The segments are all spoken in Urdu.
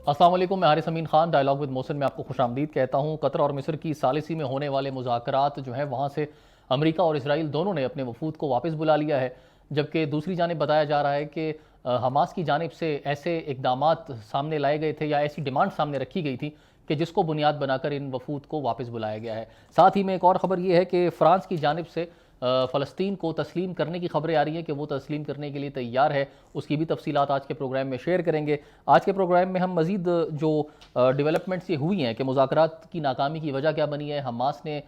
السلام علیکم، میں حارث امین خان ڈائلاگ ود محسن میں آپ کو خوش آمدید کہتا ہوں۔ قطر اور مصر کی ثالثی میں ہونے والے مذاکرات جو ہیں وہاں سے امریکہ اور اسرائیل دونوں نے اپنے وفود کو واپس بلا لیا ہے، جبکہ دوسری جانب بتایا جا رہا ہے کہ حماس کی جانب سے ایسے اقدامات سامنے لائے گئے تھے یا ایسی ڈیمانڈ سامنے رکھی گئی تھی کہ جس کو بنیاد بنا کر ان وفود کو واپس بلایا گیا ہے۔ ساتھ ہی میں ایک اور خبر یہ ہے کہ فرانس کی جانب سے فلسطین کو تسلیم کرنے کی خبریں آ رہی ہیں کہ وہ تسلیم کرنے کے لیے تیار ہے۔ اس کی بھی تفصیلات آج کے پروگرام میں شیئر کریں گے۔ آج کے پروگرام میں ہم مزید جو ڈیولپمنٹس یہ ہوئی ہیں کہ مذاکرات کی ناکامی کی وجہ کیا بنی ہے، حماس نے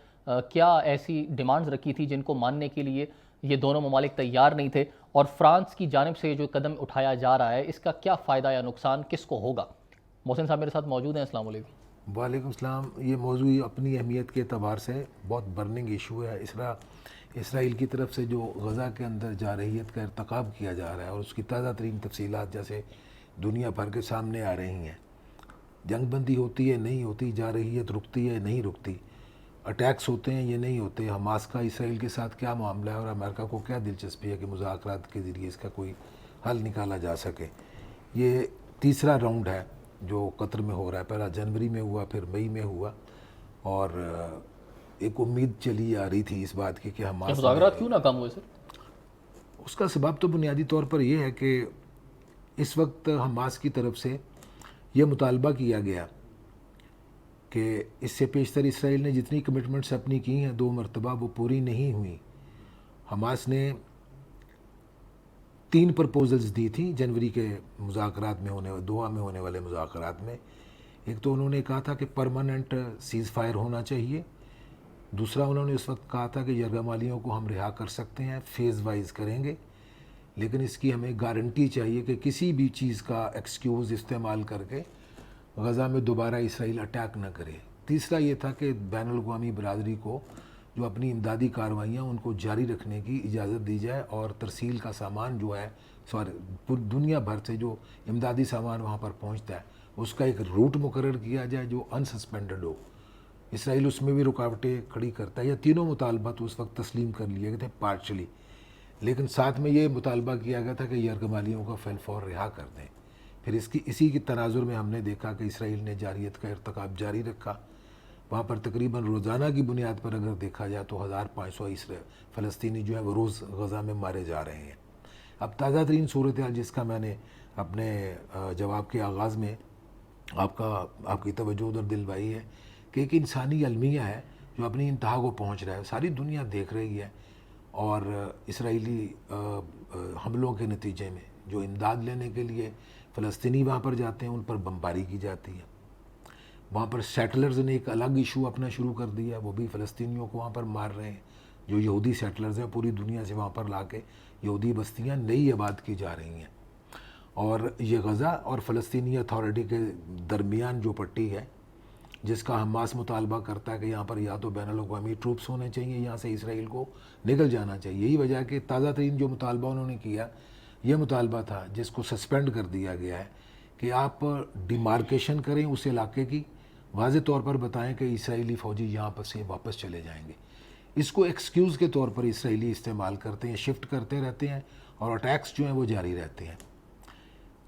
کیا ایسی ڈیمانڈز رکھی تھی جن کو ماننے کے لیے یہ دونوں ممالک تیار نہیں تھے، اور فرانس کی جانب سے جو قدم اٹھایا جا رہا ہے اس کا کیا فائدہ یا نقصان کس کو ہوگا۔ محسن صاحب میرے ساتھ موجود ہیں، السلام علیکم۔ وعلیکم السلام۔ یہ موضوع اپنی اہمیت کے اعتبار سے بہت برننگ ایشو ہے۔ اسرائیل کی طرف سے جو غزہ کے اندر جارحیت کا ارتکاب کیا جا رہا ہے اور اس کی تازہ ترین تفصیلات جیسے دنیا بھر کے سامنے آ رہی ہیں، جنگ بندی ہوتی ہے نہیں ہوتی، جارحیت رکتی ہے نہیں رکتی، اٹیکس ہوتے ہیں یہ نہیں ہوتے، حماس کا اسرائیل کے ساتھ کیا معاملہ ہے اور امریکہ کو کیا دلچسپی ہے کہ مذاکرات کے ذریعے اس کا کوئی حل نکالا جا سکے۔ یہ تیسرا راؤنڈ ہے جو قطر میں ہو رہا ہے۔ پہلا جنوری میں ہوا، پھر مئی میں ہوا، اور ایک امید چلی آ رہی تھی اس بات کی کہ حماس مذاکرات کیوں ناکام ہوئے سر؟ اس کا سبب تو بنیادی طور پر یہ ہے کہ اس وقت حماس کی طرف سے یہ مطالبہ کیا گیا کہ اس سے پیشتر اسرائیل نے جتنی کمٹمنٹس اپنی کی ہیں 2 مرتبہ وہ پوری نہیں ہوئیں۔ حماس نے 3 پرپوزلز دی تھیں جنوری کے مذاکرات میں دوحہ میں ہونے والے مذاکرات میں۔ ایک تو انہوں نے کہا تھا کہ پرماننٹ سیز فائر ہونا چاہیے، دوسرا انہوں نے اس وقت کہا تھا کہ یرغمالیوں کو ہم رہا کر سکتے ہیں، فیز وائز کریں گے، لیکن اس کی ہمیں گارنٹی چاہیے کہ کسی بھی چیز کا ایکسکیوز استعمال کر کے غزہ میں دوبارہ اسرائیل اٹیک نہ کرے۔ تیسرا یہ تھا کہ بین الاقوامی برادری کو جو اپنی امدادی کارروائیاں ان کو جاری رکھنے کی اجازت دی جائے، اور ترسیل کا سامان جو ہے دنیا بھر سے جو امدادی سامان وہاں پر پہنچتا ہے اس کا ایک روٹ مقرر کیا جائے جو انسسپینڈڈ ہو۔ اسرائیل اس میں بھی رکاوٹیں کھڑی کرتا ہے۔ یہ تینوں مطالبات اس وقت تسلیم کر لیے گئے تھے پارشلی، لیکن ساتھ میں یہ مطالبہ کیا گیا تھا کہ یرغمالیوں کو فی الفور رہا کر دیں۔ پھر اسی کی تناظر میں ہم نے دیکھا کہ اسرائیل نے جارحیت کا ارتکاب جاری رکھا۔ وہاں پر تقریباً روزانہ کی بنیاد پر اگر دیکھا جائے تو 1500 فلسطینی جو ہیں وہ روز غزہ میں مارے جا رہے ہیں۔ اب تازہ ترین صورتحال جس کا میں نے اپنے جواب کے آغاز میں آپ کی توجہ ادھر دلوائی ہے کہ ایک انسانی المیہ ہے جو اپنی انتہا کو پہنچ رہا ہے، ساری دنیا دیکھ رہی ہے، اور اسرائیلی حملوں کے نتیجے میں جو امداد لینے کے لیے فلسطینی وہاں پر جاتے ہیں ان پر بمباری کی جاتی ہے۔ وہاں پر سیٹلرز نے ایک الگ ایشو اپنا شروع کر دیا، وہ بھی فلسطینیوں کو وہاں پر مار رہے ہیں۔ جو یہودی سیٹلرز ہیں پوری دنیا سے وہاں پر لا کے یہودی بستیاں نئی آباد کی جا رہی ہیں، اور یہ غزہ اور فلسطینی اتھارٹی کے درمیان جو پٹی ہے جس کا حماس مطالبہ کرتا ہے کہ یہاں پر یا تو بین الاقوامی ٹروپس ہونے چاہیے، یہاں سے اسرائیل کو نکل جانا چاہیے۔ یہی وجہ ہے کہ تازہ ترین جو مطالبہ انہوں نے کیا یہ مطالبہ تھا جس کو سسپینڈ کر دیا گیا ہے کہ آپ ڈیمارکیشن کریں اس علاقے کی، واضح طور پر بتائیں کہ اسرائیلی فوجی یہاں پر سے واپس چلے جائیں گے۔ اس کو ایکسکیوز کے طور پر اسرائیلی استعمال کرتے ہیں، شفٹ کرتے رہتے ہیں، اور اٹیکس جو ہیں وہ جاری رہتے ہیں۔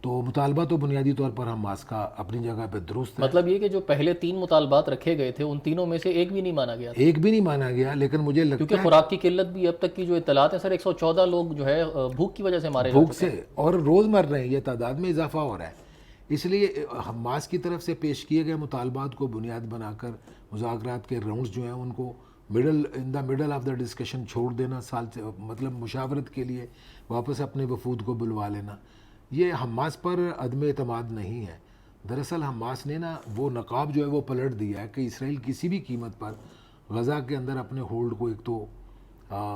تو مطالبہ تو بنیادی طور پر حماس کا اپنی جگہ پہ درست ہے۔ مطلب یہ کہ جو پہلے 3 مطالبات رکھے گئے تھے ان تینوں میں سے ایک بھی نہیں مانا گیا تھا؟ ایک بھی نہیں مانا گیا، لیکن مجھے لگتا کیونکہ ہے خوراک کی قلت بھی اب تک کی جو اطلاعات ہیں سر 114 لوگ جو ہے بھوک کی وجہ سے مارے جا بھوک چکے ہیں۔ سے اور روز مر رہے ہیں، یہ تعداد میں اضافہ ہو رہا ہے۔ اس لیے حماس کی طرف سے پیش کیے گئے مطالبات کو بنیاد بنا کر مذاکرات کے راؤنڈز جو ہیں ان کو مڈل آف دا ڈسکشن چھوڑ دینا، مطلب مشاورت کے لیے واپس اپنے وفود کو بلوا لینا، یہ حماس پر عدم اعتماد نہیں ہے۔ دراصل حماس نے وہ نقاب جو ہے وہ پلٹ دیا ہے کہ اسرائیل کسی بھی قیمت پر غزہ کے اندر اپنے ہولڈ کو ایک تو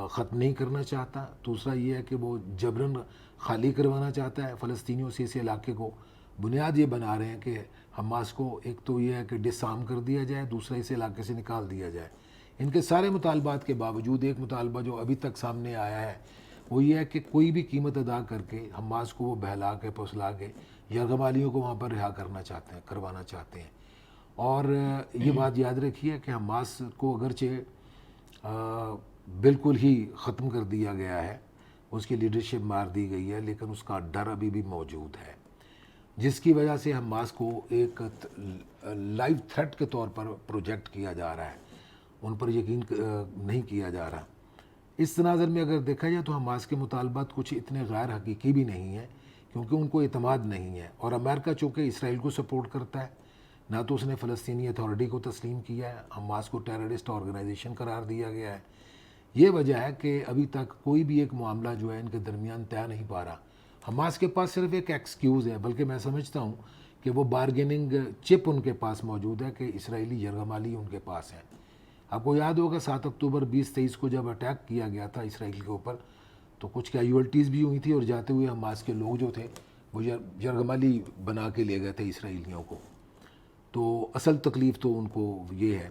ختم نہیں کرنا چاہتا، دوسرا یہ ہے کہ وہ جبراً خالی کروانا چاہتا ہے فلسطینیوں سے اس علاقے کو۔ بنیاد یہ بنا رہے ہیں کہ حماس کو ایک تو یہ ہے کہ ڈس آرم کر دیا جائے، دوسرا اس علاقے سے نکال دیا جائے۔ ان کے سارے مطالبات کے باوجود ایک مطالبہ جو ابھی تک سامنے آیا ہے وہ یہ ہے کہ کوئی بھی قیمت ادا کر کے حماس کو وہ بہلا کے پھسلا کے یرغمالیوں کو وہاں پر رہا کروانا چاہتے ہیں۔ اور یہ بات یاد رکھیے کہ حماس کو اگرچہ بالکل ہی ختم کر دیا گیا ہے، اس کی لیڈرشپ مار دی گئی ہے، لیکن اس کا ڈر ابھی بھی موجود ہے۔ جس کی وجہ سے حماس کو ایک لائیو تھریٹ کے طور پر پروجیکٹ کیا جا رہا ہے، ان پر یقین نہیں کیا جا رہا۔ اس تناظر میں اگر دیکھا جائے تو حماس کے مطالبات کچھ اتنے غیر حقیقی بھی نہیں ہیں، کیونکہ ان کو اعتماد نہیں ہے، اور امریکہ چونکہ اسرائیل کو سپورٹ کرتا ہے، نہ تو اس نے فلسطینی اتھارٹی کو تسلیم کیا ہے، حماس کو ٹیررسٹ آرگنائزیشن قرار دیا گیا ہے۔ یہ وجہ ہے کہ ابھی تک کوئی بھی ایک معاملہ جو ہے ان کے درمیان طے نہیں پا رہا۔ حماس کے پاس صرف ایک ایکسکیوز ہے، بلکہ میں سمجھتا ہوں کہ وہ بارگیننگ چپ ان کے پاس موجود ہے کہ اسرائیلی یرغمالی ان کے پاس ہے۔ آپ کو یاد ہوگا 7 اکتوبر 2023 کو جب اٹیک کیا گیا تھا اسرائیل کے اوپر، تو کچھ کیجولٹیز بھی ہوئی تھی، اور جاتے ہوئے حماس کے لوگ جو تھے وہ یرغمالی بنا کے لے گئے تھے اسرائیلیوں کو۔ تو اصل تکلیف تو ان کو یہ ہے،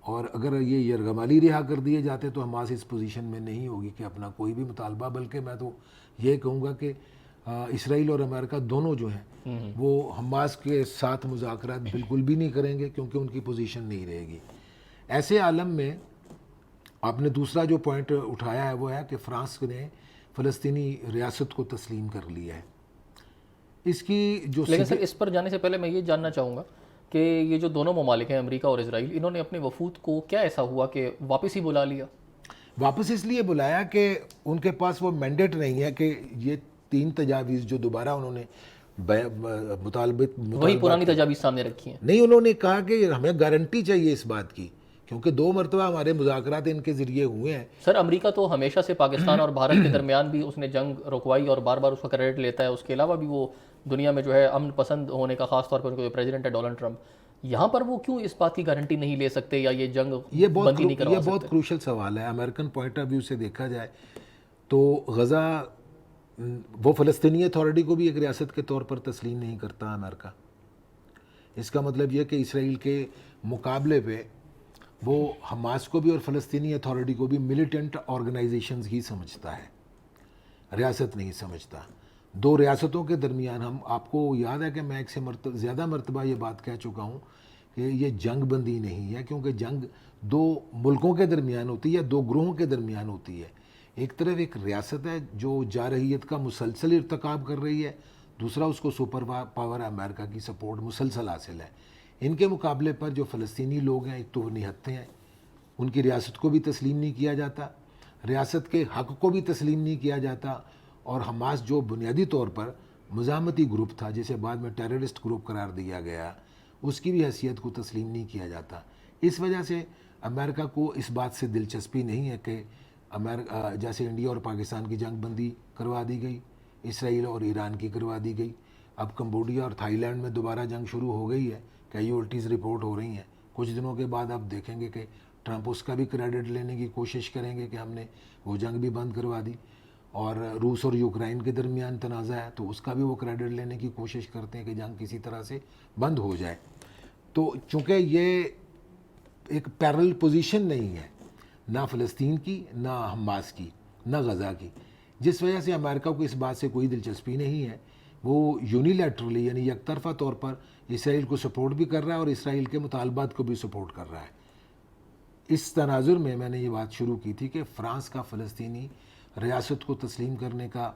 اور اگر یہ یرغمالی رہا کر دیے جاتے تو حماس اس پوزیشن میں نہیں ہوگی کہ اپنا کوئی بھی مطالبہ، بلکہ میں تو یہ کہوں گا کہ اسرائیل اور امریکہ دونوں جو ہیں وہ حماس کے ساتھ مذاکرات بالکل بھی نہیں کریں گے، کیونکہ ان کی پوزیشن نہیں رہے گی۔ ایسے عالم میں آپ نے دوسرا جو پوائنٹ اٹھایا ہے وہ ہے کہ فرانس نے فلسطینی ریاست کو تسلیم کر لیا ہے۔ اس کی جو لیکن سر اس پر جانے سے پہلے میں یہ جاننا چاہوں گا کہ یہ جو دونوں ممالک ہیں امریکہ اور اسرائیل، انہوں نے اپنے وفود کو کیا ایسا ہوا کہ واپس ہی بلا لیا؟ واپس اس لیے بلایا کہ ان کے پاس وہ مینڈیٹ نہیں ہے کہ یہ 3 تجاویز جو دوبارہ انہوں نے وہی پرانی تجاویز سامنے رکھی ہیں۔ نہیں، انہوں نے کہا کہ ہمیں گارنٹی چاہیے اس بات کی، کیونکہ 2 مرتبہ ہمارے مذاکرات ان کے ذریعے ہوئے ہیں۔ سر امریکہ تو ہمیشہ سے پاکستان اور بھارت کے درمیان بھی اس نے جنگ رکوائی اور بار بار اس کا کریڈٹ لیتا ہے، اس کے علاوہ بھی وہ دنیا میں جو ہے امن پسند ہونے کا، خاص طور پر ان کا جو پریزیڈنٹ ہے ڈونلڈ ٹرمپ، یہاں پر وہ کیوں اس بات کی گارنٹی نہیں لے سکتے یا یہ جنگ بندی نہیں کروا یہ سکتے؟ بہت کروشل سوال ہے۔ امریکن پوائنٹ آف ویو سے دیکھا جائے تو غزہ، وہ فلسطینی اتھارٹی کو بھی ایک ریاست کے طور پر تسلیم نہیں کرتا امریکہ۔ اس کا مطلب یہ کہ اسرائیل کے مقابلے پہ وہ حماس کو بھی اور فلسطینی اتھارٹی کو بھی ملیٹنٹ آرگنائزیشنز ہی سمجھتا ہے، ریاست نہیں سمجھتا۔ 2 ریاستوں کے درمیان آپ کو یاد ہے کہ میں ایک سے زیادہ مرتبہ یہ بات کہہ چکا ہوں کہ یہ جنگ بندی نہیں ہے، کیونکہ جنگ 2 ملکوں کے درمیان ہوتی ہے، 2 گروہوں کے درمیان ہوتی ہے۔ ایک طرف ایک ریاست ہے جو جارحیت کا مسلسل ارتکاب کر رہی ہے، دوسرا اس کو سپر پاور امریکہ کی سپورٹ مسلسل حاصل ہے۔ ان کے مقابلے پر جو فلسطینی لوگ ہیں، ایک تو وہ نہتے ہیں، ان کی ریاست کو بھی تسلیم نہیں کیا جاتا، ریاست کے حق کو بھی تسلیم نہیں کیا جاتا، اور حماس جو بنیادی طور پر مزاحمتی گروپ تھا، جسے بعد میں ٹیررسٹ گروپ قرار دیا گیا، اس کی بھی حیثیت کو تسلیم نہیں کیا جاتا۔ اس وجہ سے امریکہ کو اس بات سے دلچسپی نہیں ہے کہ جیسے انڈیا اور پاکستان کی جنگ بندی کروا دی گئی، اسرائیل اور ایران کی کروا دی گئی، اب کمبوڈیا اور تھائی لینڈ میں دوبارہ جنگ شروع ہو گئی ہے، کیجولٹیز رپورٹ ہو رہی ہیں۔ کچھ دنوں کے بعد آپ دیکھیں گے کہ ٹرمپ اس کا بھی کریڈٹ لینے کی کوشش کریں گے کہ ہم نے وہ جنگ بھی بند کروا دی، اور روس اور یوکرائن کے درمیان تنازع ہے تو اس کا بھی وہ کریڈٹ لینے کی کوشش کرتے ہیں کہ جنگ کسی طرح سے بند ہو جائے۔ تو چونکہ یہ ایک پیرل پوزیشن نہیں ہے، نہ فلسطین کی، نہ حماس کی، نہ غزہ کی، جس وجہ سے امریکہ کو اس بات سے کوئی دلچسپی نہیں ہے۔ وہ یونیلیٹرلی یعنی یک طرفہ طور پر اسرائیل کو سپورٹ بھی کر رہا ہے اور اسرائیل کے مطالبات کو بھی سپورٹ کر رہا ہے۔ اس تناظر میں میں نے یہ بات شروع کی تھی کہ فرانس کا فلسطینی ریاست کو تسلیم کرنے کا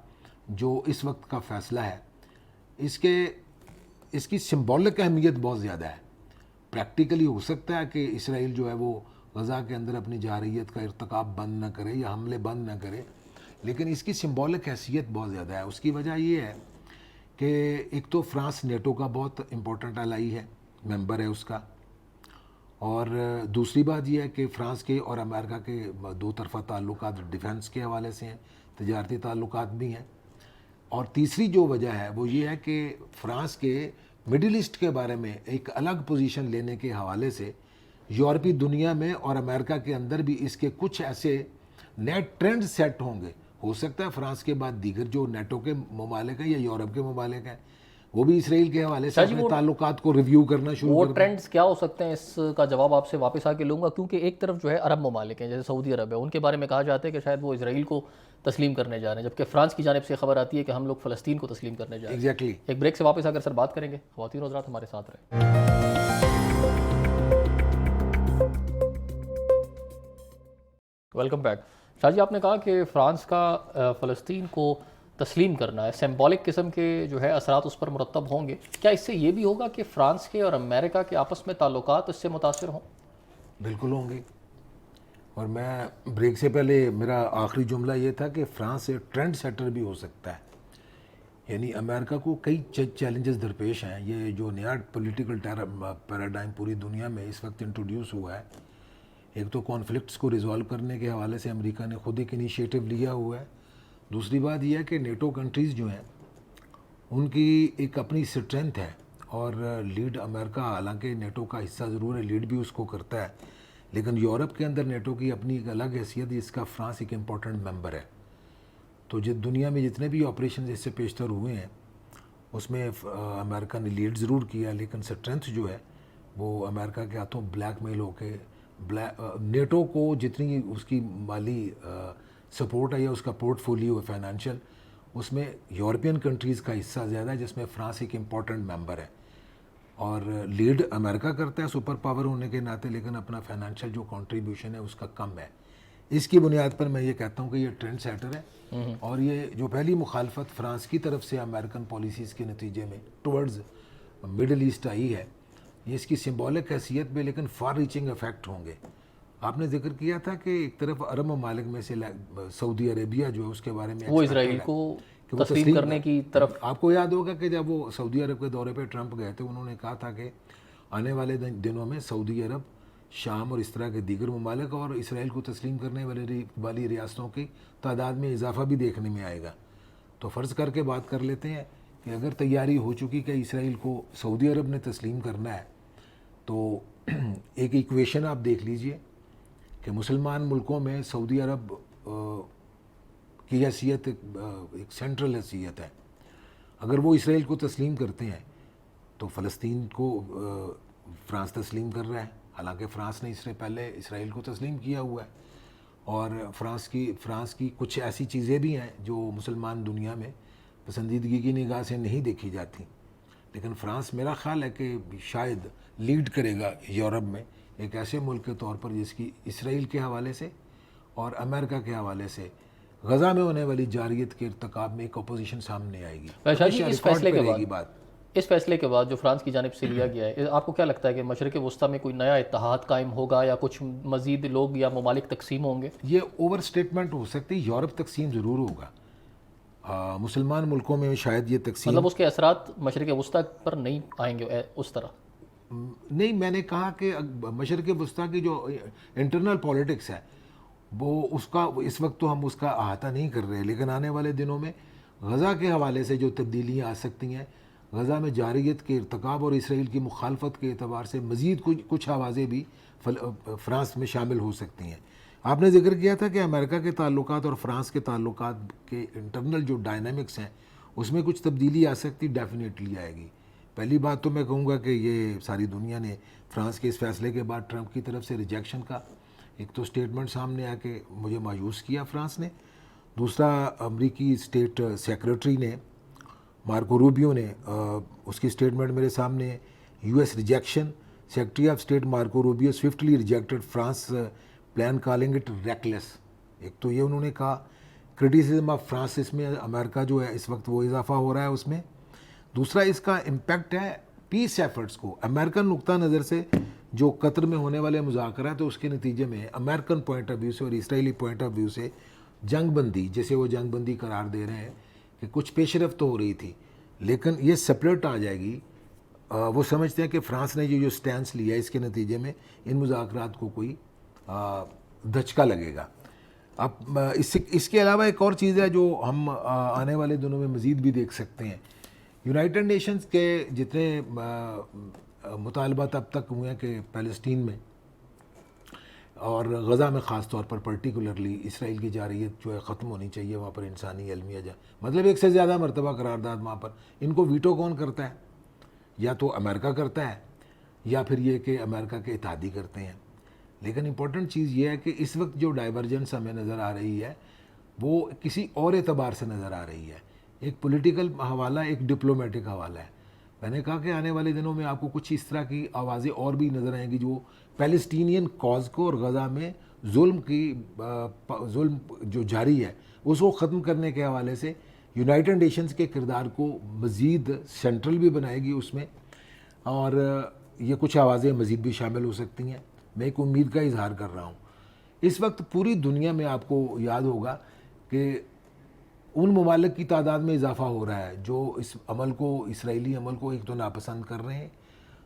جو اس وقت کا فیصلہ ہے، اس کی سمبولک اہمیت بہت زیادہ ہے۔ پریکٹیکلی ہو سکتا ہے کہ اسرائیل جو ہے وہ غزہ کے اندر اپنی جارحیت کا ارتکاب بند نہ کرے یا حملے بند نہ کرے، لیکن اس کی سمبولک حیثیت بہت زیادہ ہے۔ اس کی وجہ یہ ہے کہ ایک تو فرانس نیٹو کا بہت امپورٹنٹ الائی ہے، ممبر ہے اس کا، اور دوسری بات یہ ہے کہ فرانس کے اور امریکہ کے 2 طرفہ تعلقات ڈیفنس کے حوالے سے ہیں، تجارتی تعلقات بھی ہیں، اور تیسری جو وجہ ہے وہ یہ ہے کہ فرانس کے مڈل ایسٹ کے بارے میں ایک الگ پوزیشن لینے کے حوالے سے یورپی دنیا میں اور امریکہ کے اندر بھی اس کے کچھ ایسے نئے ٹرینڈ سیٹ ہوں گے۔ ہو سکتا ہے فرانس کے بعد دیگر جو نیٹو کے ممالک ہیں یا یورپ کے ممالک ہیں وہ بھی اسرائیل کے حوالے سے اپنے تعلقات کو ریویو کرنا شروع کر دیں۔ وہ ٹرینڈز کیا ہو سکتے ہیں، اس کا جواب آپ سے واپس آ کے لوں گا، کیونکہ ایک طرف جو ہے عرب ممالک ہیں، جیسے سعودی عرب ہے، ان کے بارے میں کہا جاتا ہے کہ شاید وہ اسرائیل کو تسلیم کرنے جا رہے ہیں، جبکہ فرانس کی جانب سے خبر آتی ہے کہ ہم لوگ فلسطین کو تسلیم کرنے جا رہے ہیں۔ ایگزیکٹلی۔ ایک بریک سے واپس آ کر سر بات کریں گے، خواتین و حضرات ہمارے ساتھ رہیں۔ Welcome back. شاہ جی، آپ نے کہا کہ فرانس کا فلسطین کو تسلیم کرنا ہے، سمبولک قسم کے جو ہے اثرات اس پر مرتب ہوں گے. کیا اس سے یہ بھی ہوگا کہ فرانس کے اور امریکہ کے آپس میں تعلقات اس سے متاثر ہوں؟ بالکل ہوں گے. اور میں بریک سے پہلے میرا آخری جملہ یہ تھا کہ فرانس ایک ٹرینڈ سیٹر بھی ہو سکتا ہے. یعنی امریکہ کو کئی چیلنجز درپیش ہیں. یہ جو نیا پولیٹیکل پیراڈائم پوری دنیا میں اس وقت انٹروڈیوس ہوا ہے، ایک تو کانفلکٹس کو ریزالو کرنے کے حوالے سے امریکہ نے خود ایک انیشیٹو لیا ہوا ہے. دوسری بات یہ ہے کہ نیٹو کنٹریز جو ہیں ان کی ایک اپنی اسٹرینتھ ہے، اور لیڈ امریکہ حالانکہ نیٹو کا حصہ ضرور ہے، لیڈ بھی اس کو کرتا ہے، لیکن یورپ کے اندر نیٹو کی اپنی ایک الگ حیثیت ہے، جس کا فرانس ایک امپورٹنٹ ممبر ہے. تو دنیا میں جتنے بھی آپریشنز اس سے پیشتر ہوئے ہیں اس میں امریکہ نے لیڈ ضرور کیا، لیکن اسٹرینتھ جو ہے وہ امریکہ کے ہاتھوں بلیک میل ہو کے نیٹو کو جتنی اس کی مالی سپورٹ ہے یا اس کا پورٹ فولیو ہے فائنینشیل، اس میں یورپین کنٹریز کا حصہ زیادہ ہے، جس میں فرانس ایک امپورٹنٹ ممبر ہے. اور لیڈ امریکہ کرتا ہے سپر پاور ہونے کے ناطے، لیکن اپنا فائنینشیل جو کنٹریبیوشن ہے اس کا کم ہے. اس کی بنیاد پر میں یہ کہتا ہوں کہ یہ ٹرینڈ سیٹر ہے. اور یہ جو پہلی مخالفت فرانس کی طرف سے امریکن پالیسیز کے نتیجے میں ٹورڈز مڈل ایسٹ آئی ہے، یہ اس کی سمبولک حیثیت میں، لیکن فار ریچنگ افیکٹ ہوں گے. آپ نے ذکر کیا تھا کہ ایک طرف عرب ممالک میں سے سعودی عربیہ جو ہے اس کے بارے میں وہ اسرائیل کو تسلیم کرنے کی طرف. آپ کو یاد ہوگا کہ جب وہ سعودی عرب کے دورے پہ ٹرمپ گئے تھے، انہوں نے کہا تھا کہ آنے والے دنوں میں سعودی عرب، شام اور اس طرح کے دیگر ممالک اور اسرائیل کو تسلیم کرنے والی ریاستوں کی تعداد میں اضافہ بھی دیکھنے میں آئے گا. تو فرض کر کے بات کر لیتے ہیں کہ اگر تیاری ہو چکی کہ اسرائیل کو سعودی عرب نے تسلیم کرنا ہے، تو ایک ایکویشن آپ دیکھ لیجئے کہ مسلمان ملکوں میں سعودی عرب کی حیثیت ایک سینٹرل حیثیت ہے. اگر وہ اسرائیل کو تسلیم کرتے ہیں تو فلسطین کو فرانس تسلیم کر رہا ہے، حالانکہ فرانس نے اس سے پہلے اسرائیل کو تسلیم کیا ہوا ہے. اور فرانس کی کچھ ایسی چیزیں بھی ہیں جو مسلمان دنیا میں پسندیدگی کی نگاہ سے نہیں دیکھی جاتی، لیکن فرانس میرا خیال ہے کہ شاید لیڈ کرے گا یورپ میں ایک ایسے ملک کے طور پر جس کی اسرائیل کے حوالے سے اور امریکہ کے حوالے سے غزہ میں ہونے والی جارحیت کے ارتکاب میں ایک اپوزیشن سامنے آئے گی. اس فیصلے کے بعد جو فرانس کی جانب سے لیا گیا ہے، آپ کو کیا لگتا ہے کہ مشرق وسطیٰ میں کوئی نیا اتحاد قائم ہوگا یا کچھ مزید لوگ یا ممالک تقسیم ہوں گے؟ یہ اوور سٹیٹمنٹ ہو سکتی. یورپ تقسیم ضرور ہوگا، مسلمان ملکوں میں شاید یہ تقسیم، مطلب اس کے اثرات مشرق وسطیٰ پر نہیں آئیں گے اس طرح؟ نہیں، میں نے کہا کہ مشرق وسطیٰ کی جو انٹرنل پولیٹکس ہے وہ اس وقت تو ہم اس کا احاطہ نہیں کر رہے، لیکن آنے والے دنوں میں غزہ کے حوالے سے جو تبدیلیاں آ سکتی ہیں، غزہ میں جارحیت کے ارتکاب اور اسرائیل کی مخالفت کے اعتبار سے مزید کچھ آوازیں بھی فرانس میں شامل ہو سکتی ہیں. آپ نے ذکر کیا تھا کہ امریکہ کے تعلقات اور فرانس کے تعلقات کے انٹرنل جو ڈائنامکس ہیں اس میں کچھ تبدیلی آ سکتی، ڈیفینیٹلی آئے گی. پہلی بات تو میں کہوں گا کہ یہ ساری دنیا نے فرانس کے اس فیصلے کے بعد ٹرمپ کی طرف سے ریجیکشن کا ایک تو سٹیٹمنٹ سامنے آ کے مجھے مایوس کیا فرانس نے. دوسرا، امریکی اسٹیٹ سیکریٹری نے مارکو روبیو نے اس کی سٹیٹمنٹ میرے سامنے ہے. U S rejection, secretary of state Marco Rubio swiftly rejected France plan calling it reckless. ایک تو یہ انہوں نے کہا کرٹیسزم آف فرانس، اس میں امریکہ جو ہے اس وقت وہ اضافہ ہو رہا ہے اس میں. دوسرا، اس کا امپیکٹ ہے پیس ایفرٹس کو. امریکن نقطہ نظر سے جو قطر میں ہونے والے مذاکرات تو اس کے نتیجے میں امریکن پوائنٹ آف ویو سے اور اسرائیلی پوائنٹ آف ویو سے جنگ بندی، جیسے وہ جنگ بندی قرار دے رہے ہیں کہ کچھ پیش رفت تو ہو رہی تھی، لیکن یہ سپلٹ آ جائے گی. وہ سمجھتے ہیں کہ فرانس نے جو سٹینس لیا ہے اس کے نتیجے میں ان مذاکرات کو کوئی دھچکا لگے گا. اب اس کے علاوہ ایک اور چیز ہے جو ہم آنے والے دنوں میں مزید بھی دیکھ سکتے ہیں. یونائٹڈ نیشنز کے جتنے مطالبات اب تک ہوئے ہیں کہ فلسطین میں اور غزہ میں خاص طور پر پرٹیکولرلی اسرائیل کی جارحیت جو ہے ختم ہونی چاہیے، وہاں پر انسانی علمیہ مطلب ایک سے زیادہ مرتبہ قرارداد وہاں پر، ان کو ویٹو کون کرتا ہے؟ یا تو امریکہ کرتا ہے یا پھر یہ کہ امریکہ کے اتحادی کرتے ہیں. لیکن امپورٹنٹ چیز یہ ہے کہ اس وقت جو ڈائیورجنس ہمیں نظر آ رہی ہے وہ کسی اور اعتبار سے نظر آ رہی ہے. ایک پولیٹیکل حوالہ، ایک ڈپلومیٹک حوالہ ہے. میں نے کہا کہ آنے والے دنوں میں آپ کو کچھ اس طرح کی آوازیں اور بھی نظر آئیں گی جو پیلسٹینین کاز کو اور غزہ میں ظلم جو جاری ہے اس کو ختم کرنے کے حوالے سے یونائٹڈ نیشنز کے کردار کو مزید سینٹرل بھی بنائے گی اس میں، اور یہ کچھ آوازیں مزید بھی شامل ہو سکتی ہیں. میں ایک امید کا اظہار کر رہا ہوں. اس وقت پوری دنیا میں آپ کو یاد ہوگا کہ ان ممالک کی تعداد میں اضافہ ہو رہا ہے جو اس عمل کو، اسرائیلی عمل کو، ایک تو ناپسند کر رہے ہیں.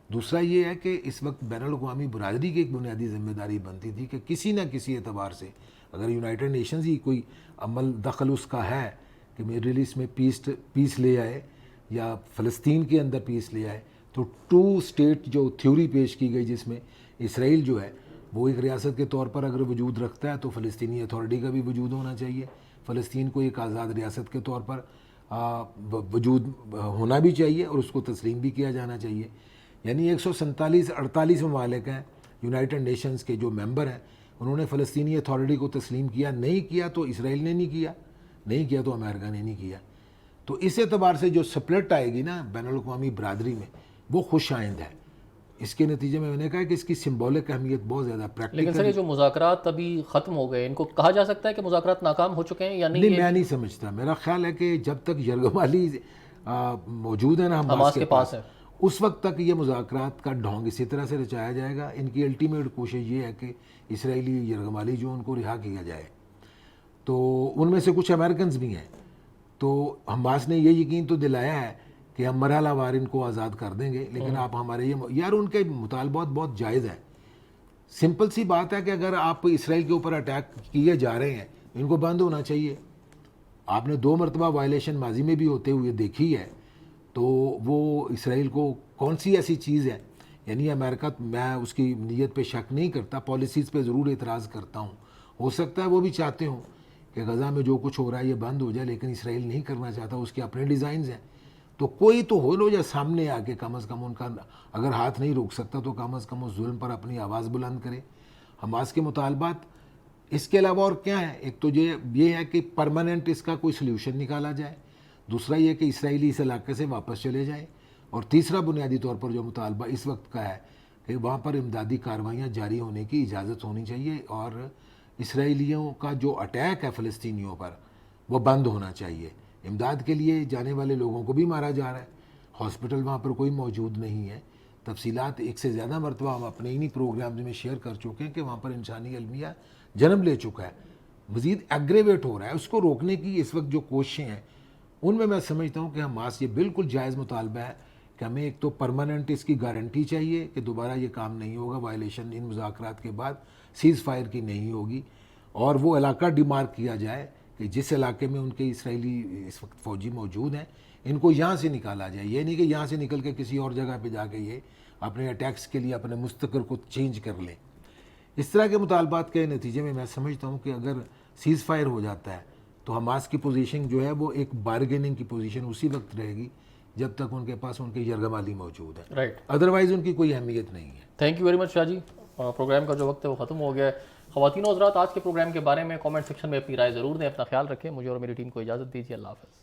دوسرا یہ ہے کہ اس وقت بین الاقوامی برادری کی ایک بنیادی ذمہ داری بنتی تھی کہ کسی نہ کسی اعتبار سے اگر یونائٹڈ نیشنز ہی کوئی عمل دخل اس کا ہے کہ میڈل ایسٹ میں پیس لے آئے یا فلسطین کے اندر پیس لے آئے، تو 2 اسٹیٹ جو تھیوری پیش کی گئی جس میں اسرائیل جو ہے وہ ایک ریاست کے طور پر اگر وجود رکھتا ہے تو فلسطینی اتھارٹی کا بھی وجود ہونا چاہیے. فلسطین کو ایک آزاد ریاست کے طور پر وجود ہونا بھی چاہیے اور اس کو تسلیم بھی کیا جانا چاہیے. یعنی 147-48 ممالک ہیں یونائٹڈ نیشنز کے جو ممبر ہیں، انہوں نے فلسطینی اتھارٹی کو تسلیم کیا. نہیں کیا تو اسرائیل نے نہیں کیا تو امریکہ نے نہیں کیا. تو اس اعتبار سے جو سپلٹ آئے گی نا بین الاقوامی برادری میں وہ خوش آئند ہے. اس کے نتیجے میں نے کہا کہ اس کی سمبولک اہمیت بہت زیادہ پریکٹیکل. لیکن سر یہ جو مذاکرات ابھی ختم ہو گئے، ان کو کہا جا سکتا ہے کہ مذاکرات ناکام ہو چکے ہیں یا نہیں؟ میں نہیں سمجھتا. میرا خیال ہے کہ جب تک یرغمالی موجود ہے نا حماس کے پاس ہے، اس وقت تک یہ مذاکرات کا ڈھونگ اسی طرح سے رچایا جائے گا. ان کی الٹیمیٹ کوشش یہ ہے کہ اسرائیلی یرغمالی جو ان کو رہا کیا جائے. تو ان میں سے کچھ امریکنز بھی ہیں. تو حماس نے یہ یقین تو دلایا ہے کہ ہم مرحلہ وار ان کو آزاد کر دیں گے، لیکن آپ ہمارے یار ان کے مطالبات بہت جائز ہیں. سمپل سی بات ہے کہ اگر آپ اسرائیل کے اوپر اٹیک کیے جا رہے ہیں ان کو بند ہونا چاہیے. آپ نے 2 مرتبہ وائلیشن ماضی میں بھی ہوتے ہوئے دیکھی ہے. تو وہ اسرائیل کو کون سی ایسی چیز ہے، یعنی امریکہ، میں اس کی نیت پہ شک نہیں کرتا، پالیسیز پہ ضرور اعتراض کرتا ہوں. ہو سکتا ہے وہ بھی چاہتے ہوں کہ غزہ میں جو کچھ ہو رہا ہے یہ بند ہو جائے، لیکن اسرائیل نہیں کرنا چاہتا، اس کے اپنے ڈیزائنز ہیں. تو کوئی تو ہو لو یا سامنے آ کے کم از کم ان کا اگر ہاتھ نہیں روک سکتا تو کم از کم اس ظلم پر اپنی آواز بلند کرے. حماس کے مطالبات اس کے علاوہ اور کیا ہیں؟ ایک تو یہ ہے کہ پرماننٹ اس کا کوئی سلیوشن نکالا جائے. دوسرا یہ کہ اسرائیلی اس علاقے سے واپس چلے جائیں. اور تیسرا بنیادی طور پر جو مطالبہ اس وقت کا ہے کہ وہاں پر امدادی کارروائیاں جاری ہونے کی اجازت ہونی چاہیے، اور اسرائیلیوں کا جو اٹیک ہے فلسطینیوں پر وہ بند ہونا چاہیے. امداد کے لیے جانے والے لوگوں کو بھی مارا جا رہا ہے. ہاسپٹل وہاں پر کوئی موجود نہیں ہے. تفصیلات ایک سے زیادہ مرتبہ ہم اپنے انہی پروگرامز میں شیئر کر چکے ہیں کہ وہاں پر انسانی المیہ جنم لے چکا ہے، مزید ایگریویٹ ہو رہا ہے. اس کو روکنے کی اس وقت جو کوششیں ہیں ان میں سمجھتا ہوں کہ حماس یہ بالکل جائز مطالبہ ہے کہ ہمیں ایک تو پرماننٹ اس کی گارنٹی چاہیے کہ دوبارہ یہ کام نہیں ہوگا، وائلیشن ان مذاکرات کے بعد سیز فائر کی نہیں ہوگی، اور وہ علاقہ ڈیمارک کیا جائے کہ جس علاقے میں ان کے اسرائیلی اس وقت فوجی موجود ہیں ان کو یہاں سے نکالا جائے. یہ نہیں کہ یہاں سے نکل کے کسی اور جگہ پہ جا کے یہ اپنے اٹیکس کے لیے اپنے مستقر کو چینج کر لیں. اس طرح کے مطالبات کے نتیجے میں سمجھتا ہوں کہ اگر سیز فائر ہو جاتا ہے تو حماس کی پوزیشن جو ہے وہ ایک بارگیننگ کی پوزیشن اسی وقت رہے گی جب تک ان کے پاس ان کے یرغمالی موجود ہے. رائٹ. ادروائز ان کی کوئی اہمیت نہیں ہے. Thank you very much Shah ji. Programme کا جو وقت ہے وہ ختم ہو گیا ہے. خواتین و حضرات، آج کے پروگرام کے بارے میں کامنٹ سیکشن میں اپنی رائے ضرور دیں. اپنا خیال رکھیں. مجھے اور میری ٹیم کو اجازت دیجیے. اللہ حافظ.